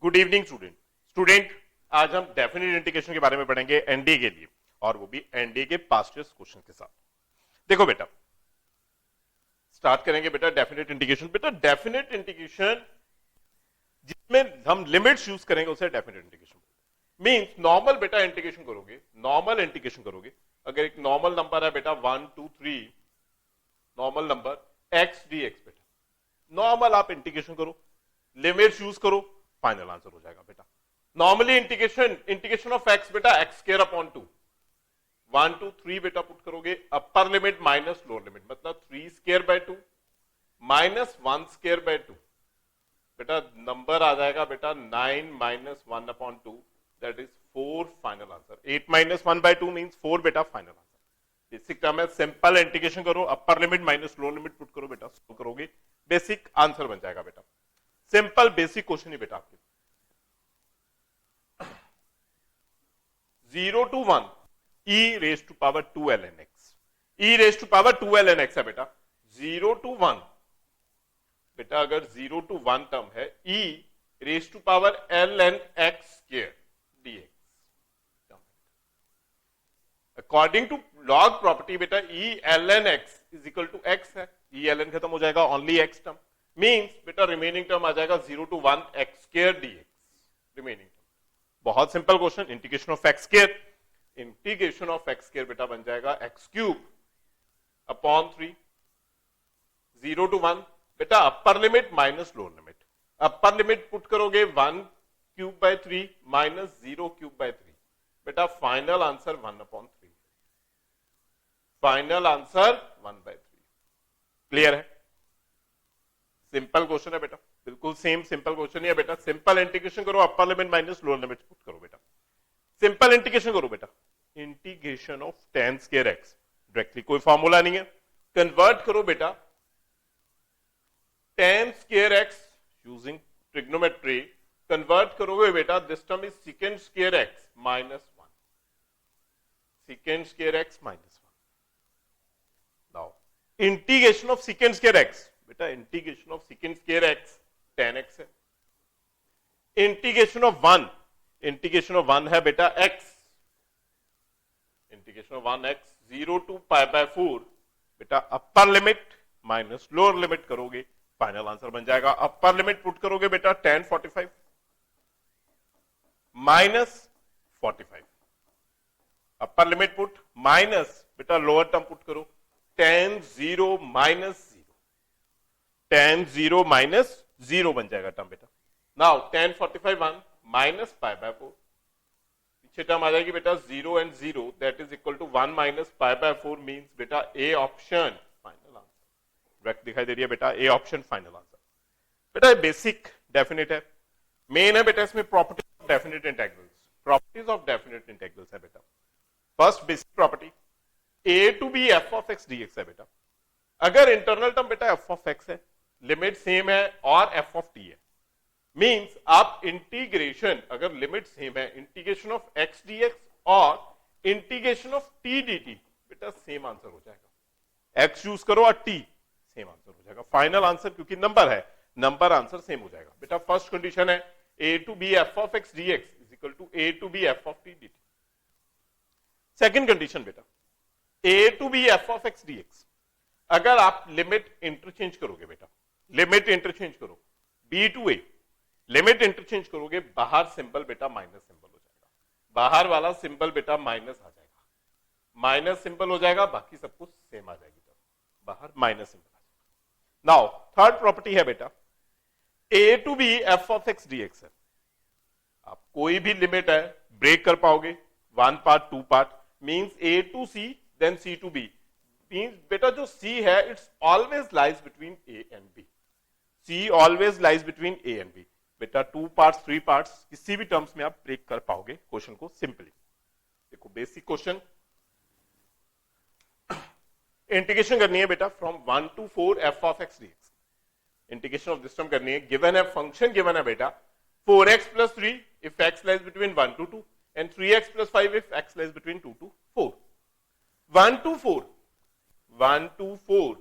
Good evening student आज हम definite integration के बारे में पढ़ेंगे एनडीए के लिए, और वो भी एनडीए के पास्ट ईयर क्वेश्चन के साथ। देखो बेटा, स्टार्ट करेंगे बेटा डेफिनेट इंटीग्रेशन। बेटा डेफिनेट इंटीग्रेशन जिसमें हम लिमिट्स यूज करेंगे उसे डेफिनेट इंटीग्रेशन मींस नॉर्मल बेटा इंटीग्रेशन करोगे, नॉर्मल इंटीग्रेशन करोगे। अगर एक नॉर्मल नंबर है बेटा 1 2 3 normal number x d x, बेटा नॉर्मल आप इंटीग्रेशन करो, लिमिट्स यूज करो, फाइनल आंसर हो जाएगा बेटा। नॉर्मली इंटीग्रेशन ऑफ एक्स बेटा एक्स स्क्वायर अपॉन 2 1 2 3 बेटा पुट करोगे, अपर लिमिट माइनस लोअर लिमिट, मतलब 3 square by 2 minus 1 square by 2, बेटा नंबर आ जाएगा बेटा 9 minus 1 upon 2 that is 4 final answer. 8 minus 1 bye 2 means 4 बेटा फाइनल आंसर। बेसिक टर्म है, सिंपल इंटीग्रेशन करो, upper limit minus lower limit put करो बेटा, सॉल्व करोगे, बेसिक आंसर बन जाएगा बेटा। सिंपल बेसिक क्वेश्चन ही बेटा आपके 0 to 1 e raised to power 2 ln x, e raised to power 2 ln x है बेटा। 0 to 1 बेटा अगर 0 to 1 टर्म है e raised to power ln x square dx, according to log property बेटा e ln x is equal to x है, e ln खत्म हो जाएगा, ओनली x टर्म मींस बेटा रिमेनिंग टर्म आ जाएगा 0 to 1 x square dx, remaining term. बहुत simple question, integration of x square, integration of x square बेटा बन जाएगा एक्स क्यूब अपॉन 3 0 to 1 बेटा upper limit minus lower limit, upper limit put करोगे 1 cube by 3 minus 0 cube by 3, बेटा final answer 1 upon 3, final answer 1 by 3। Clear है? Simple question है बेटा, बिल्कुल सेम सिंपल क्वेश्चन ही है बेटा। सिंपल इंटीग्रेशन करो, upper limit minus lower limit put करो बेटा, सिंपल इंटीग्रेशन करो बेटा, integration of tan square x, directly कोई फॉर्मूला नहीं है, कन्वर्ट करो बेटा tan square x using trigonometry, convert करोगे बेटा this term is second square x minus 1, second square x minus 1। Now integration of second square x बेटा, integration of second square x tan x है, integration of 1, integration of 1 है बेटा x, integration of 1 x 0 to pi by 4 बेटा upper limit minus lower limit करोगे, final answer बन जाएगा। Upper limit put करोगे बेटा tan 45 minus 45, upper limit put minus बेटा लोअर टर्म पुट करो tan 0 माइनस 0, tan 0 माइनस 0 बन जाएगा टर्म बेटा। Now tan 45 1 minus pi by 4, पीछे टर्म आ जाएगी बेटा 0 and 0 that is equal to 1 minus pi by 4 means बेटा A option final answer, direct दिखाई दे रही है बेटा ए ऑप्शन फाइनल आंसर। बेटा बेसिक डेफिनेट है, मेन है बेटा इसमें properties of definite integrals, properties of definite integrals है बेटा। First basic property a to b f of x dx है बेटा। अगर इंटरनल टर्म बेटा f ऑफ x है, लिमिट सेम है और f ऑफ t है, मींस आप इंटीग्रेशन अगर लिमिट सेम है, इंटीग्रेशन ऑफ x dx और इंटीग्रेशन ऑफ t dt बेटा सेम आंसर हो जाएगा। x यूज करो और t सेम आंसर हो जाएगा, फाइनल आंसर क्योंकि नंबर है, नंबर आंसर सेम हो जाएगा बेटा। फर्स्ट कंडीशन है a to b f of x dx is equal to a to b f of t dt। Second condition बेटा a to b f of x dx, अगर आप limit interchange करोगे बेटा, limit interchange करो b to a, limit interchange करोगे बाहर symbol बेटा minus symbol हो जाएगा, बाहर वाला सिंबल बेटा माइनस आ जाएगा, माइनस सिंबल हो जाएगा, बाकी सब कुछ सेम आ जाएगी, बाहर माइनस सिंबल आ जाएगा। नाउ थर्ड प्रॉपर्टी है बेटा a to b f of x dx है, आप कोई भी लिमिट है ब्रेक कर पाओगे, 1 part 2 part means a to c then c to b, means बेटा जो c है it's always lies between a and b, c always lies between a and b बेटा। 2 पार्ट्स 3 पार्ट्स किसी भी टर्म्स में आप ब्रेक कर पाओगे क्वेश्चन को सिंपली। देखो बेसिक क्वेश्चन, इंटीग्रेशन करनी है बेटा from 1 to 4 f of x dx, integration of this term करनी है, गिवन है फंक्शन गिवन है बेटा 4x plus 3 if x lies between 1 to 2 and 3x plus 5 if x lies between 2 to 4, 1 to 4 1 to 4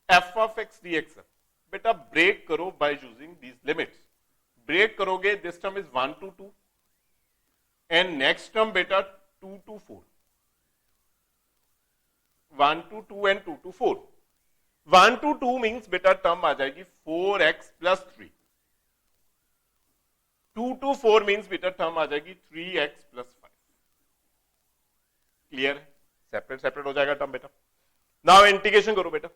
f of x dx बेटा break करो by using these limits. Break करोगे, this term is 1 to 2 and next term बेटा 2 to 4, 1 to 2 and 2 to 4। 1 to 2 means बेटा term आ जाएगी 4x plus 3। 2 to 4 means बेटा term आ जाएगी 3x plus 5। क्लियर है? सेपरेट सेपरेट हो जाएगा टर्म बेटा। नाउ इंटीग्रेशन करो बेटा।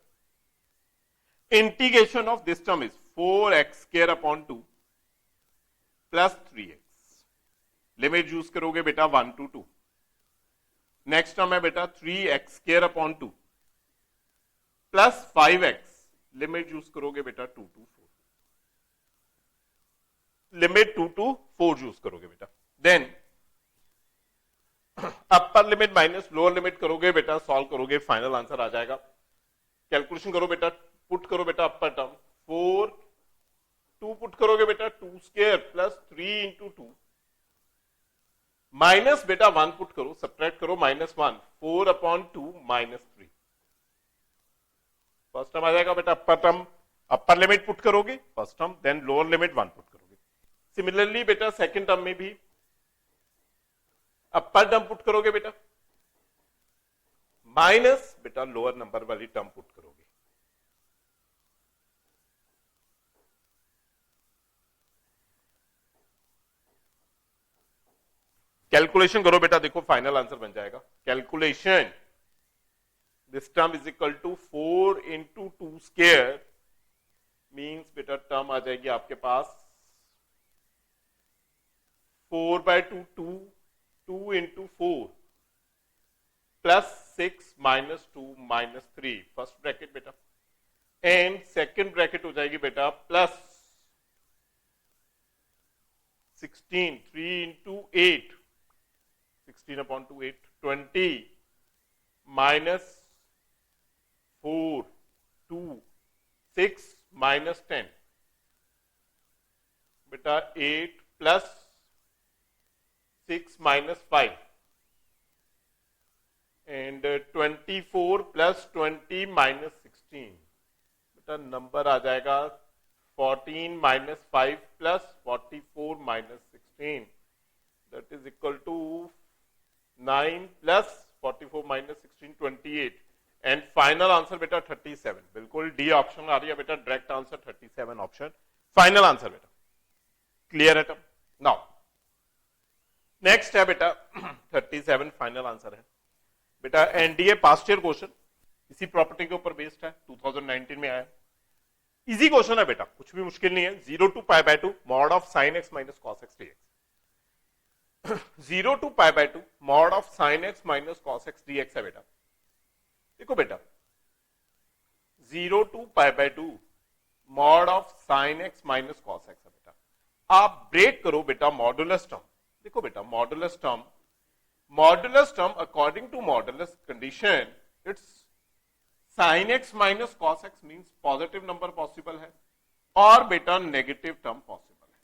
Integration of this term is 4x square upon 2 plus 3x। Limit use करोगे बेटा 1 to 2। नेक्स्ट टर्म है बेटा 3x square upon 2 plus 5x। Limit use करोगे बेटा 2 to 4। लिमिट 2 to 4 यूज करोगे बेटा। Then upper limit minus lower limit करोगे बेटा, सॉल्व करोगे, फाइनल आंसर आ जाएगा। कैलकुलेशन करो बेटा, पुट करो बेटा अपर टर्म 4, 2 पुट करोगे बेटा 2 स्क्वायर प्लस 3 इंटू 2 माइनस बेटा 1 पुट करो, सब्ट्रैक्ट करो -1, 4 अपॉन 2 -3। फर्स्ट टर्म आ जाएगा बेटा upper term, upper limit put करोगे first term, then lower limit 1 put करोगे। सिमिलरली बेटा सेकंड टर्म में भी अपर टर्म पुट करोगे बेटा माइनस बेटा लोअर नंबर वाली टर्म पुट करोगे। कैलकुलेशन करो बेटा, देखो फाइनल आंसर बन जाएगा। Calculation this term is equal to 4 into 2 square means बेटा टर्म आ जाएगी आपके पास 4/2 2 इंटू 4 प्लस 6 -2 -3 फर्स्ट ब्रैकेट बेटा, एंड सेकंड ब्रैकेट हो जाएगी बेटा plus 16 3 into 8 16 upon 2 8 20 minus 4 2 6 minus 10 बेटा 8 plus 6 minus 5 and 24 plus 20 minus 16 बेटा नंबर आ जाएगा 14 minus 5 plus 44 minus 16 that is equal to 9 plus 44 minus 16 28 and final answer बेटा 37। बिल्कुल डी ऑप्शन आ रही है बेटा, direct answer 37 option final answer बेटा। क्लियर है टर्म? नाउ नेक्स्ट है बेटा 37 फाइनल आंसर है बेटा। एनडीए पास्ट ईयर क्वेश्चन इसी प्रॉपर्टी के ऊपर बेस्ड है, 2019 में आया। इजी क्वेश्चन है बेटा, कुछ भी मुश्किल नहीं है। 0 to π/2 mod of sin x minus cos x dx। 0 to π/2 mod of sin x minus cos x dx है बेटा। देखो बेटा 0 to π/2 mod of sin x minus cos x है बेटा। आप ब्रेक करो बेटा मॉडुलस टर्म। देखो बेटा modulus term according to modulus condition it's sin x minus cos x means positive number possible है और बेटा नेगेटिव टर्म पॉसिबल है।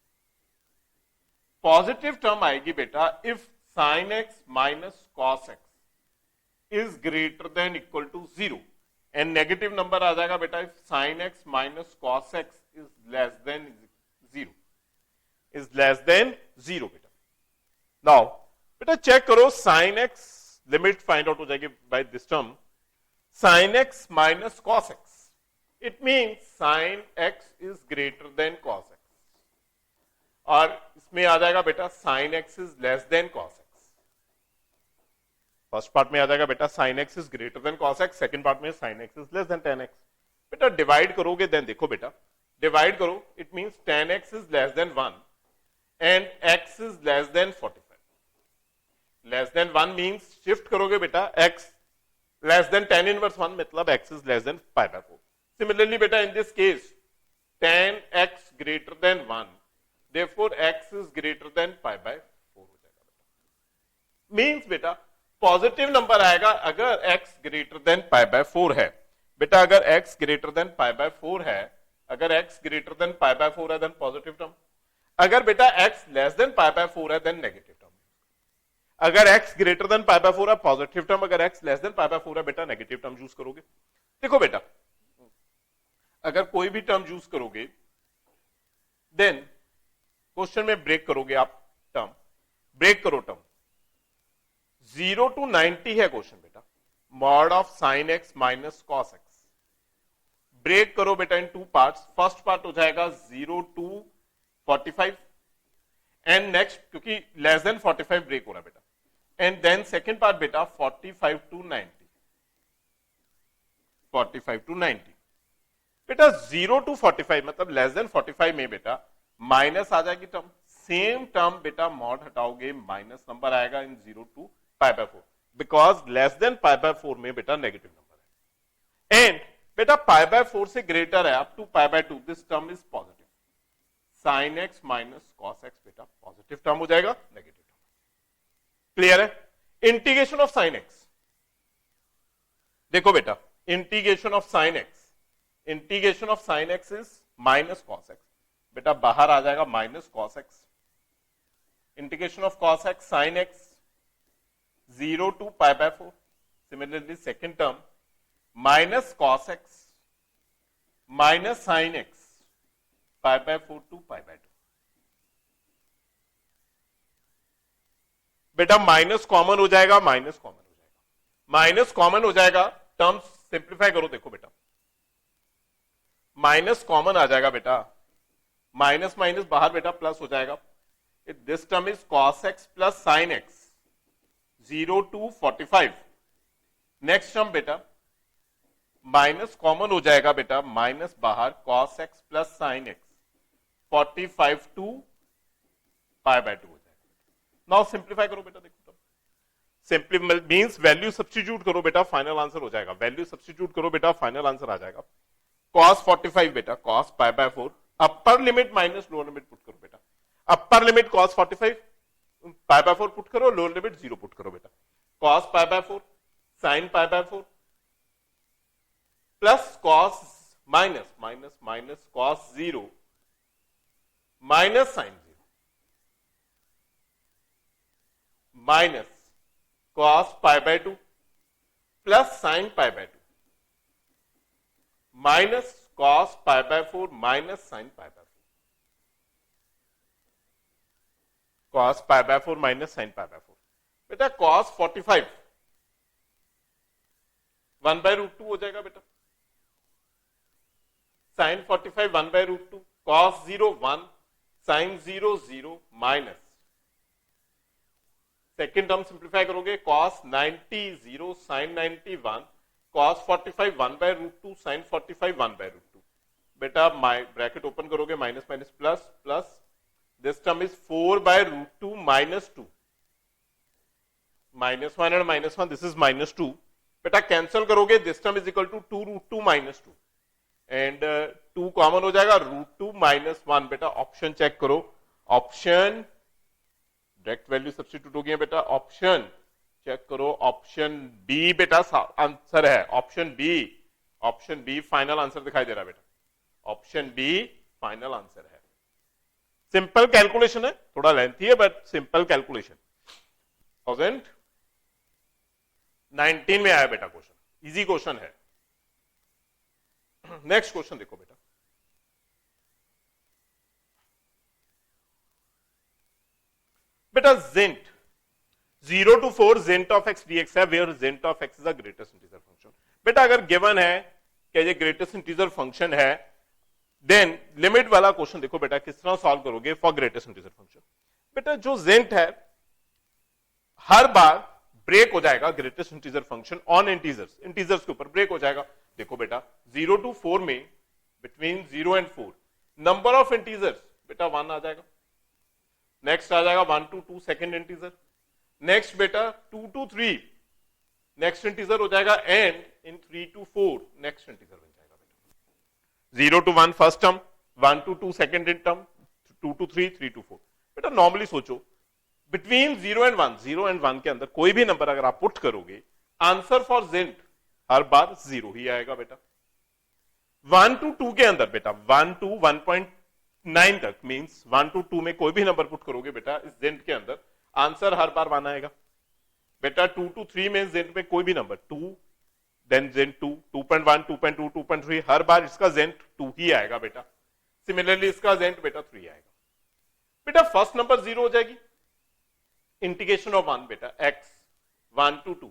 पॉजिटिव टर्म आएगी बेटा if sin x minus cos x is greater than equal to 0 and negative number आ जाएगा बेटा if sin x minus cos x is less than 0 बेटा। नाउ बेटा चेक करो sin x limit find out हो जाएगी by this term sin x minus cos x, it means sin x is greater than cos x और इसमें आ जाएगा बेटा sin x is less than cos x। First part में आ जाएगा बेटा sin x is greater than cos x, second part में sin x is less than tan x। बेटा डिवाइड करोगे देन देखो बेटा डिवाइड करो, it means tan x is less than 1 and x is less than 45। less than 1 means shift करोगे बेटा x less than tan inverse 1 मतलब x is less than π/4। Similarly बेटा in this case tan x greater than 1 therefore x is greater than π/4 हो जाएगा बेटा। Means बेटा positive number आएगा अगर x greater than π/4 है बेटा। अगर x greater than π/4 है, अगर x greater than π/4 है देन पॉजिटिव टर्म। अगर बेटा x less than π/4 है देन नेगेटिव टर्म। अगर x ग्रेटर देन π/4 है पॉजिटिव टर्म, अगर x लेस देन π/4 है बेटा नेगेटिव टर्म यूज करोगे। देखो बेटा अगर कोई भी टर्म यूज करोगे देन क्वेश्चन में ब्रेक करोगे आप टर्म, ब्रेक करो टर्म। 0 to 90 है क्वेश्चन बेटा, mod of sine x minus cos x. Break करो बेटा in two parts. First part हो जाएगा 0 to 45 एंड नेक्स्ट, क्योंकि लेस देन 45 ब्रेक हो रहा है बेटा, एंड देन सेकेंड पार्ट बेटा 45 to 90, 45 to 90। बेटा 0 to 45 मतलब लेस देन 45 में बेटा माइनस आ जाएगी टर्म, सेम टर्म बेटा मॉड हटाओगे माइनस नंबर आएगा इन 0 to π/4, बिकॉज लेस देन π/4 में बेटा नेगेटिव नंबर है, एंड बेटा π/4 से ग्रेटर है up to π/2, this term is positive. Sine x minus cos x बेटा पॉजिटिव टर्म हो जाएगा, नेगेटिव टर्म। क्लियर है? इंटीग्रेशन ऑफ साइन एक्स, देखो बेटा integration of sine x, integration of sine x is minus cos x, बेटा बाहर आ जाएगा minus cos x. Integration of cos x sine x 0 to π/4, similarly second term minus cos x minus sine x π/4 to π/2। बेटा minus common हो जाएगा, minus common हो जाएगा, minus common हो जाएगा, टर्म्स सिंप्लीफाई करो, देखो बेटा माइनस कॉमन आ जाएगा बेटा, माइनस माइनस बाहर बेटा प्लस हो जाएगा। This term is cos x plus sign x 0 to 45। Next term बेटा माइनस कॉमन हो जाएगा बेटा, माइनस बाहर cos x plus sine x 45 to π/2 हो जाएगा। नाउ सिंप्लीफाई करो बेटा, देखो सिंपली मींस वैल्यू सब्स्टिट्यूट करो बेटा, फाइनल आंसर हो जाएगा। वैल्यू सब्स्टिट्यूट करो बेटा, फाइनल आंसर आ जाएगा cos 45 बेटा cos π/4, upper limit minus lower limit put करो बेटा, अपर लिमिट cos 45 π/4 पुट करो, लोअर लिमिट 0 पुट करो बेटा। cos π/4 sin π/4 plus cos minus minus minus cos 0 minus sin 0 minus cos π/2 plus sin π/2 minus cos π/4 minus sin π/4, cos π/4 minus sin π/4। बेटा cos 45 1/√2 हो जाएगा बेटा, sin 45 1/√2, cos 0 1 sin 0 0 minus, second term simplify करोगे cos 90 0 sin 90 1, cos 45 1/√2 sin 45 1/√2। बेटा bracket open करोगे minus minus plus plus, this term is 4/√2 minus 2, minus 1 and minus 1, this is minus 2। बेटा cancel करोगे, this term is equal to 2√2 minus 2, and 2 common हो जाएगा, √2 minus 1। बेटा option check करो, option direct value substitute हो गई है बेटा, ऑप्शन चेक करो, ऑप्शन बी बेटा आंसर है, option B, option B final answer दिखाई दे रहा है बेटा, ऑप्शन बी फाइनल आंसर है। सिंपल कैलकुलेशन है, थोड़ा लेंथी है बट सिंपल कैलकुलेशन। 2019 में आया बेटा क्वेश्चन, इजी क्वेश्चन है। नेक्स्ट क्वेश्चन देखो बेटा, बेटा जेंट 0 to 4 जेंट ऑफ एक्स dx है, वेयर जेंट of x is a greatest integer function. बेटा अगर गिवन है कि ये ग्रेटेस्ट इंटीजर फंक्शन है, देन लिमिट वाला क्वेश्चन देखो बेटा किस तरह सॉल्व करोगे फॉर ग्रेटेस्ट इंटीजर फंक्शन। बेटा जो जेंट है हर बार ब्रेक हो जाएगा, greatest integer function on integers, integers के ऊपर ब्रेक हो जाएगा। देखो बेटा 0 to 4 में between 0 and 4 number of integers बेटा 1 आ जाएगा, नेक्स्ट आ जाएगा 1 to 2 सेकेंड इंटीजर, नेक्स्ट बेटा 2 to 3 नेक्स्ट इंटीजर हो जाएगा, and in 3 to 4 next integer बन जाएगा बेटा। 0 to 1 first term, 1 to 2 second term, 2 to 3 3 to 4। बेटा नॉर्मली सोचो बिटवीन 0 and 1, 0 and 1 के अंदर कोई भी नंबर अगर आप पुट करोगे, आंसर फॉर जेंट हर बार 0 ही आएगा बेटा। 1 to 2 के अंदर बेटा 1 to 1.9 तक मींस 1 to 2 में कोई भी नंबर पुट करोगे बेटा इस जेंट के अंदर, आंसर हर बार 1 आएगा बेटा। 2 to 3 में जेंट में कोई भी नंबर 2, देन जेंट 2, 2.1, 2.2, 2.3, हर बार इसका जेंट 2 ही आएगा बेटा। सिमिलरली इसका जेंट बेटा 3 आएगा। बेटा फर्स्ट नंबर 0 हो जाएगी, इंटीग्रेशन ऑफ 1 बेटा x 1 to 2,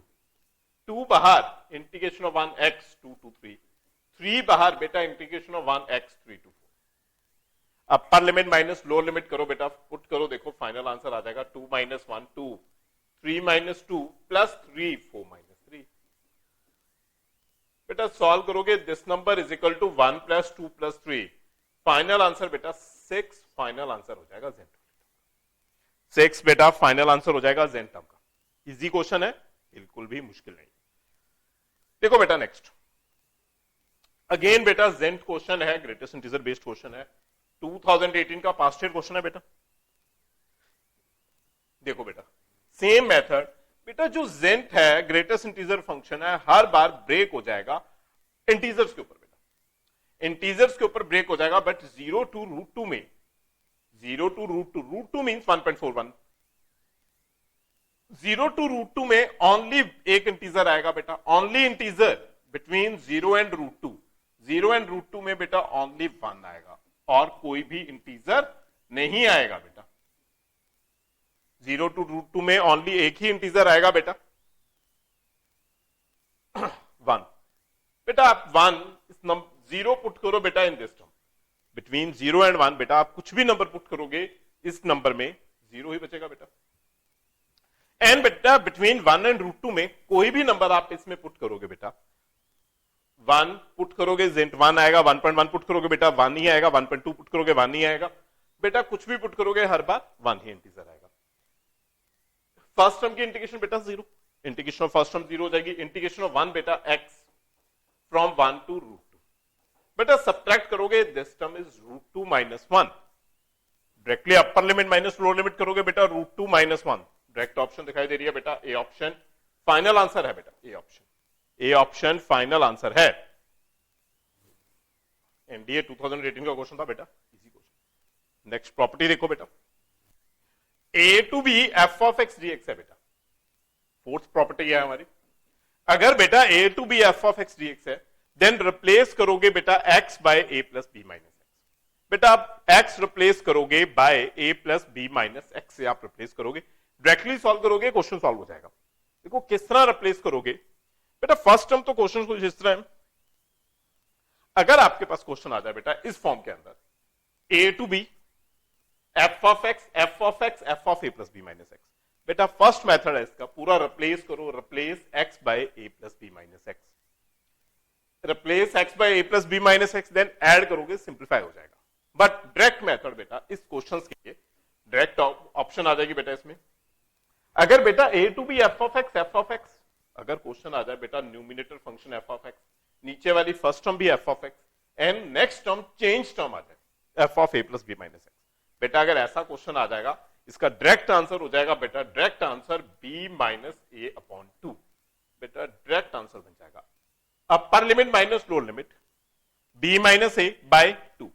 2 बाहर इंटीग्रेशन ऑफ 1 x 2 to 3, 3 बाहर बेटा integration of 1 x 3 to 4। Upper limit minus lower limit करो बेटा, पुट करो, देखो फाइनल आंसर आ जाएगा 2 minus 1 2, 3 minus 2 plus 3 4 minus 3। बेटा सॉल्व करोगे, this number is equal to 1 plus 2 plus 3, final answer बेटा 6 फाइनल आंसर हो जाएगा जेन, 6 बेटा फाइनल आंसर हो जाएगा जेन टर्म का। इजी क्वेश्चन है, बिल्कुल भी मुश्किल नहीं। देखो बेटा नेक्स्ट, अगेन बेटा जेंट क्वेश्चन है, ग्रेटेस्ट इंटीजर बेस्ड क्वेश्चन है, 2018 का पास्ट ईयर क्वेश्चन है बेटा। देखो बेटा सेम मेथड, बेटा जो जेंट है ग्रेटेस्ट इंटीजर फंक्शन है, हर बार ब्रेक हो जाएगा इंटीजर्स के ऊपर बेटा, इंटीजर्स के ऊपर ब्रेक हो जाएगा, बट 0 to √2 में, 0 to √2 मींस 1.41, 0 to √2 में ओनली एक इंटीजर आएगा बेटा, only integer between 0 and √2, 0 and √2 में बेटा ओनली 1 आएगा और कोई भी इंटीजर नहीं आएगा बेटा। 0 to √2 में ओनली एक ही इंटीजर आएगा बेटा 1। बेटा आप 1 इस नंबर 0 पुट करो बेटा in this term, between 0 and 1 बेटा आप कुछ भी नंबर पुट करोगे इस नंबर में 0 ही बचेगा बेटा। एंड बेटा बिटवीन 1 and √2 में कोई भी नंबर आप इसमें पुट करोगे बेटा, 1 पुट करोगे जेंट 1 आएगा, 1.1 पुट करोगे बेटा 1 ही आएगा, 1.2 पुट करोगे 1 ही आएगा बेटा, कुछ भी पुट करोगे हर बार 1 ही इंटीजर आएगा। फर्स्ट टर्म की इंटीग्रेशन बेटा 0, इंटीग्रेशन ऑफ फर्स्ट टर्म 0 हो जाएगी, इंटीग्रेशन ऑफ 1 बेटा x फ्रॉम 1 to √2 बेटा, सब्ट्रैक्ट करोगे this term is √2 minus 1, directly upper limit minus lower limit करोगे बेटा √2 minus 1, डायरेक्ट ऑप्शन दिखाई दे रही है बेटा, ए ऑप्शन फाइनल आंसर है बेटा, A option, A option final answer है। एनडीए 2018 का क्वेश्चन था बेटा, इजी क्वेश्चन। नेक्स्ट प्रॉपर्टी देखो बेटा, a to b f of x d x है बेटा, फोर्थ प्रॉपर्टी है हमारी। अगर बेटा a to b f of x d x है, देन रिप्लेस करोगे बेटा x by a plus b minus x. बेटा आप एक्स रिप्लेस करोगे by a plus b minus x से आप रिप्लेस करोगे, डायरेक्टली सॉल्व करोगे क्वेश्चन सॉल्व हो जाएगा। देखो किस तरह रिप्लेस करोगे बेटा, फर्स्ट टर्म तो क्वेश्चन कुछ इस तरह है, अगर आपके पास क्वेश्चन आ जाए बेटा इस फॉर्म के अंदर, a to b f of x f of x f of a plus b minus x, बेटा फर्स्ट मेथड है इसका, पूरा रिप्लेस करो, replace x by a plus b minus x, replace x by a plus b minus x, then add करोगे simplify हो जाएगा। But direct method बेटा इस क्वेश्चन के लिए डायरेक्ट ऑप्शन आ जाएगी बेटा इसमें, अगर बेटा a to b f of x, अगर क्वेश्चन आ जाए बेटा numerator function f of x, नीचे वाली फर्स्ट टर्म भी f of x and next term change term आ जाए f of a plus b minus x, बेटा अगर ऐसा क्वेश्चन आ जाएगा इसका डायरेक्ट आंसर हो जाएगा बेटा, direct answer b minus a upon 2, बेटा डायरेक्ट आंसर बन जाएगा upper limit minus lower limit b minus a by 2,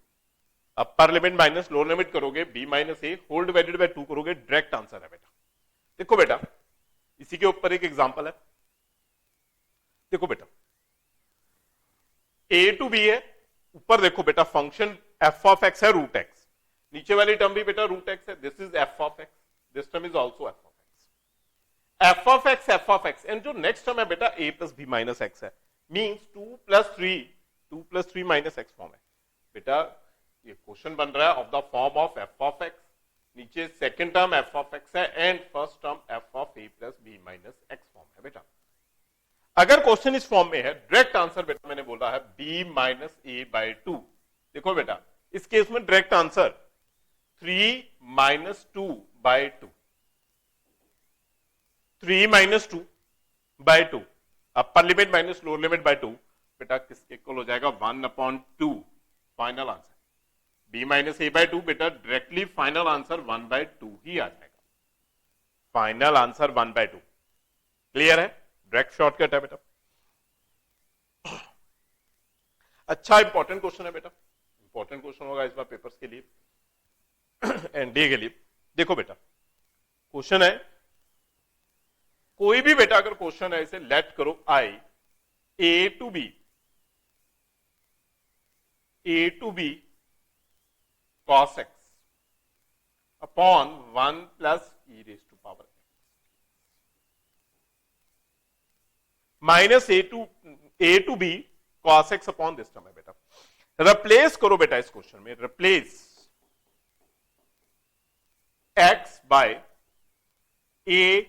upper limit minus lower limit करोगे b minus a whole divided by 2 करोगे, डायरेक्ट आंसर है बेटा। देखो बेटा इसी के ऊपर एक एग्जांपल है, देखो बेटा ए टू बी है, ऊपर देखो बेटा फंक्शन एफ ऑफ एक्स है रूट एक्स, नीचे वाली टर्म भी बेटा रूट एक्स है, this is F of x, this term is also F of x, f of x and जो नेक्स्ट टर्म है बेटा ए प्लस बी माइनस एक्स है, means 2 plus 3 minus x form है बेटा। ये क्वेश्चन बन रहा है of the form of F of x, नीचे second term f of x है and first term f of a plus b minus x form है बेटा। अगर क्वेश्चन इस फॉर्म में है, डायरेक्ट आंसर बेटा मैंने बोला है बी माइनस ए बाय 2, देखो बेटा इस केस में direct answer 3 minus 2 by 2, 3 minus 2 by 2, upper limit minus lower limit by 2, बेटा किसके इक्वल हो जाएगा 1/2, final answer b minus a by 2, बेटा डायरेक्टली फाइनल आंसर 1/2 ही आ जाएगा, फाइनल आंसर 1/2। क्लियर है, डायरेक्ट शॉर्टकट है बेटा। अच्छा इंपॉर्टेंट क्वेश्चन है बेटा, इंपॉर्टेंट क्वेश्चन होगा इस बार पेपर्स के लिए एनडीए के लिए। देखो बेटा क्वेश्चन है, कोई भी बेटा अगर क्वेश्चन है इसे लेट करो I a to b cos x upon 1 plus e raise to power x minus a to b cos x upon this term है बेटा। रिप्लेस करो बेटा इस क्वेश्चन में, replace x by a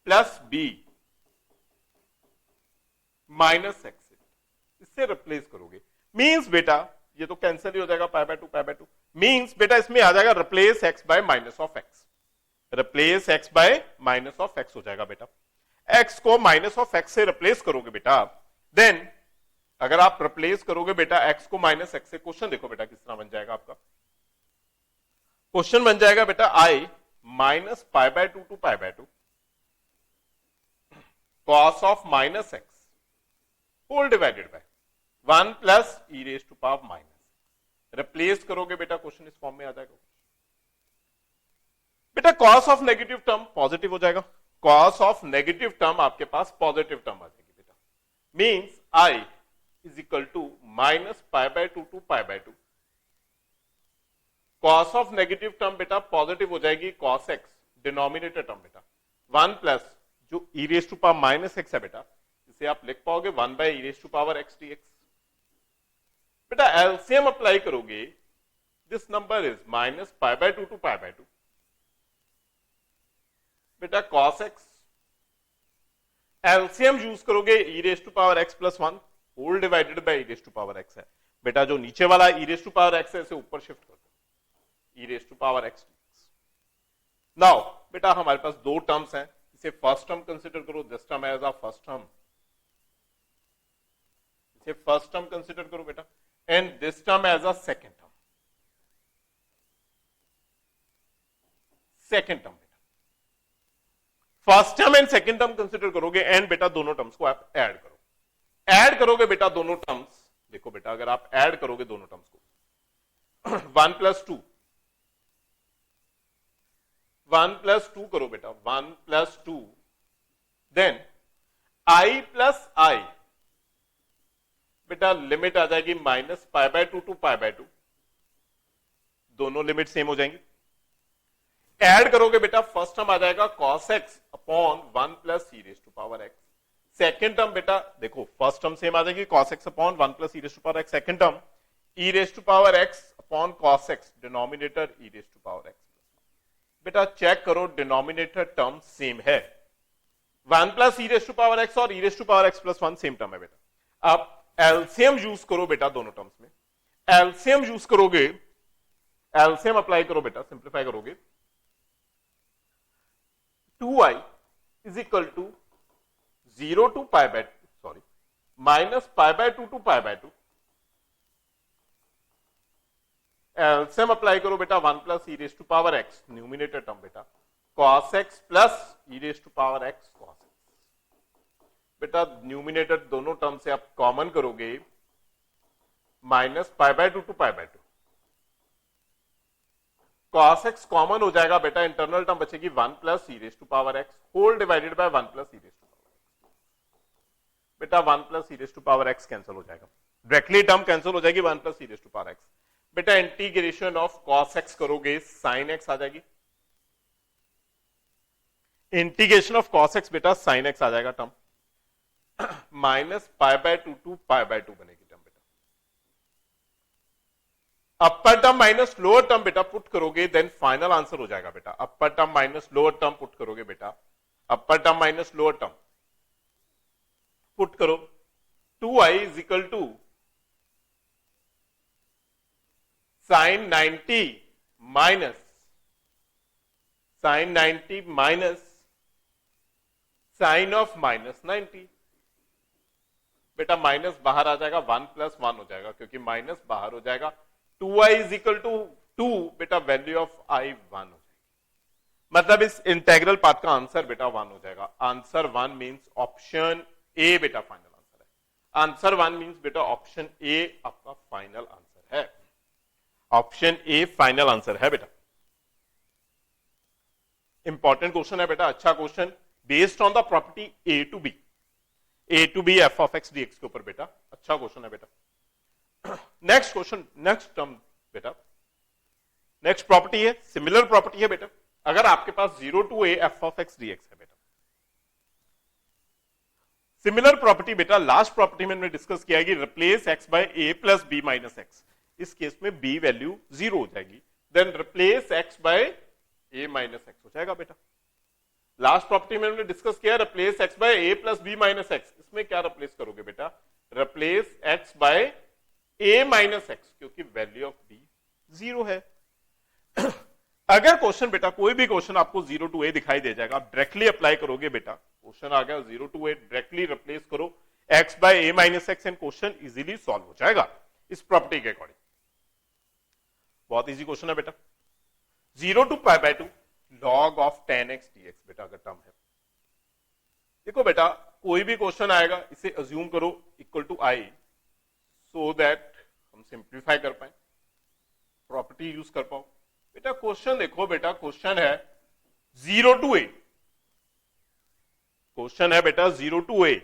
plus b minus x, इससे replace करोगे। Means बेटा ये तो कैंसिल ही हो जाएगा, पाई बाय टू। मींस बेटा इसमें आ जाएगा replace x bye minus of x, replace x bye minus of x हो जाएगा बेटा। एक्स को माइनस ऑफ एक्स से रिप्लेस करोगे बेटा, देन अगर आप रिप्लेस करोगे बेटा एक्स को माइनस एक्स से, क्वेश्चन देखो बेटा किस तरह बन जाएगा आपका। क्वेश्चन बन जाएगा बेटा I minus pi by two to pi by two cos of minus x whole divided by 1 plus e raise to power minus. Replace करोगे बेटा क्वेश्चन इस फॉर्म में आ जाएगा बेटा। Cos of negative term positive हो जाएगा, कॉस ऑफ नेगेटिव टर्म आपके पास पॉजिटिव टर्म आ जाएगी बेटा। Means I is equal to minus pi by two to pi by two, cos of negative term बेटा पॉजिटिव हो जाएगी, कॉस एक्स डिनोमिनेटर टर्म बेटा 1 प्लस जो e raise to power minus x है बेटा, इसे आप लिख पाओगे 1 by e raise to power x d x. बेटा एलसीएम अप्लाई करोगे, this number is minus pi by two to pi by two बेटा कॉस एक्स। एलसीएम यूज करोगे e raise to power x plus 1 whole divided by e raise to power x है बेटा। जो नीचे वाला e raise to power x है इसे ऊपर शिफ्ट कर दो, e raise to power x. Now बेटा हमारे पास दो टर्म्स हैं, इसे फर्स्ट टर्म कंसिडर करो, this term as a first term, इसे फर्स्ट टर्म कंसिडर करो बेटा, and this term as a second term, second term बेटा। First term and second term consider करोगे एंड बेटा दोनों टर्म्स को आप ऐड करो। ऐड करोगे बेटा दोनों टर्म्स, देखो बेटा अगर आप ऐड करोगे दोनों टर्म्स को 1 प्लस टू, 1 प्लस टू करो बेटा, 1 plus two, then I plus I बेटा लिमिट आ जाएगी minus pi by two to pi by two, दोनों लिमिट सेम हो जाएंगी। ऐड करोगे बेटा फर्स्ट टर्म आ जाएगा cos x upon 1 plus e raise to power x। Second term बेटा देखो फर्स्ट टर्म सेम आ जाएगी cos x upon 1 plus e raise to power x, second term e raise to power x upon cos x, denominator e raise to power x। बेटा check करो denominator term same है, 1 plus e raise to power x और e raise to power x plus 1 same term है बेटा। अब LCM use करो बेटा दोनों टर्म्स में, एलसीएम यूज करोगे, एलसीएम अप्लाई करो बेटा, सिंप्लीफाई करोगे 2i is equal to 0 to pi by sorry minus pi by two to pi by two. LCM apply करो बेटा 1 plus e raise to power x, numerator term बेटा cos x plus e raise to power x cos x। बेटा numerator दोनों term से आप common करोगे, minus pi by two to pi by to, cos x common हो जाएगा बेटा, internal term बचेगी 1 plus e raise to power x whole divided by 1 plus e raise to power x। बेटा 1 plus e raise to power x cancel हो जाएगा, directly term cancel हो जाएगी 1 plus e raise to power x। बेटा integration of cos x करोगे sin x आ जाएगी, integration of cos x बेटा sin x आ जाएगा term, minus pi by two to pi by two बनेगी टर्म बेटा। Upper term minus lower term बेटा पुट करोगे, देन फाइनल आंसर हो जाएगा बेटा। Upper term minus lower term put करोगे बेटा, upper term minus lower term put करो, 2i is equal to sine 90 minus sine 90 minus sine of minus 90। बेटा minus बाहर आ जाएगा, 1 प्लस 1 हो जाएगा, क्योंकि माइनस बाहर हो जाएगा। 2i इज इक्वल टू 2 बेटा वैल्यू ऑफ i 1 हो जाएगी, मतलब इस इंटेग्रल पार्ट का आंसर बेटा 1 हो जाएगा। आंसर 1 मींस ऑप्शन ए बेटा फाइनल आंसर है। आंसर 1 मींस बेटा ऑप्शन ए आपका फाइनल आंसर है, ऑप्शन ए फाइनल आंसर है बेटा। इंपॉर्टेंट क्वेश्चन है बेटा, अच्छा question, based on the property a to b. A to b f of x dx के ऊपर बेटा। अच्छा क्वेश्चन है बेटा। नेक्स्ट क्वेश्चन, नेक्स्ट टर्म बेटा, नेक्स्ट प्रॉपर्टी है, सिमिलर प्रॉपर्टी है बेटा। अगर आपके पास 0 to a f of x dx है बेटा, सिमिलर प्रॉपर्टी बेटा, लास्ट प्रॉपर्टी में हमने डिस्कस किया है कि replace x by a plus b minus x. इस केस में बी वैल्यू 0 हो जाएगी, then replace x by a minus x हो जाएगा बेटा। लास्ट प्रॉपर्टी में हमने डिस्कस किया replace x by a plus b minus x. इसमें क्या रिप्लेस करोगे बेटा? Replace x by a minus x, क्योंकि वैल्यू ऑफ बी 0 है। अगर क्वेश्चन बेटा, कोई भी क्वेश्चन आपको 0 टू ए दिखाई दे जाएगा, आप डायरेक्टली अप्लाई करोगे बेटा। क्वेश्चन आ गया 0 टू ए, डायरेक्टली रिप्लेस करो x by a minus x and question easily solve हो जाएगा इस प्रॉपर्टी के अकॉर्डिंग। बहुत इजी क्वेश्चन है बेटा। 0 to pi by 2 log of 10x dx बेटा अगर टर्म है। देखो बेटा, कोई भी क्वेश्चन आएगा इसे अज्यूम करो equal to i, so that हम सिंप्लीफाई कर पाए, प्रॉपर्टी यूज कर पाओ बेटा। क्वेश्चन देखो बेटा, क्वेश्चन है 0 टू ए, क्वेश्चन है बेटा 0 टू ए।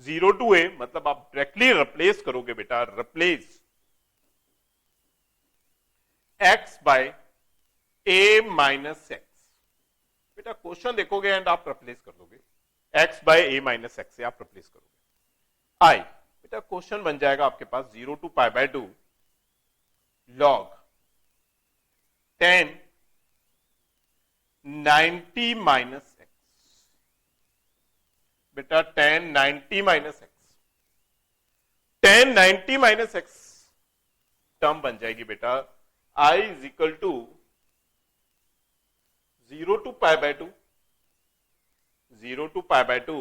0 टू ए मतलब आप डायरेक्टली रिप्लेस करोगे बेटा, replace x by a minus x. बेटा क्वेश्चन देखोगे एंड आप रिप्लेस कर दोगे x by a minus x से, आप रिप्लेस करोगे आई। बेटा क्वेश्चन बन जाएगा आपके पास 0 to pi by 2 log 10 90 minus x. बेटा 10 90 minus x, 10 90 minus x term बन जाएगी बेटा I is equal to 0 to pi by 2, 0 to pi by 2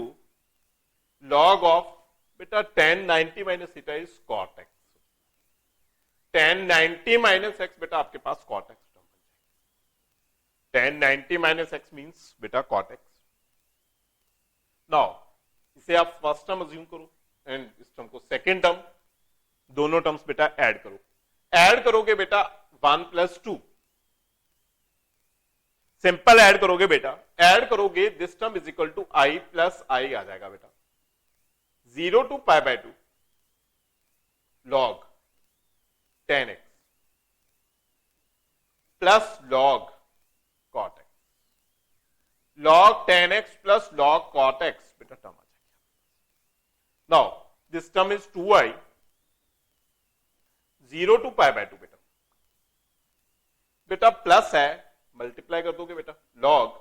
log of बेटा 10 90 minus theta is cot x. 10 90 minus x बेटा आपके पास कॉट एक्स टर्म बन जाएगी। 10 90 minus x means बेटा कॉट एक्स। नाउ इसे आप फर्स्ट टर्म अज्यूम करो and इस टर्म को सेकेंड टर्म, दोनों टर्म्स बेटा ऐड करो। ऐड करोगे बेटा 1 प्लस 2, सिंपल ऐड करोगे बेटा, ऐड करोगे this term is equal to I plus I आ जाएगा बेटा। 0 to pi by 2 log 10x plus log cot x, log 10x plus log cot x बेटा टर्म आ जाएगा। Now this term is 2i, 0 to pi by 2 बेटा, बेटा plus है, multiply कर दोगे बेटा log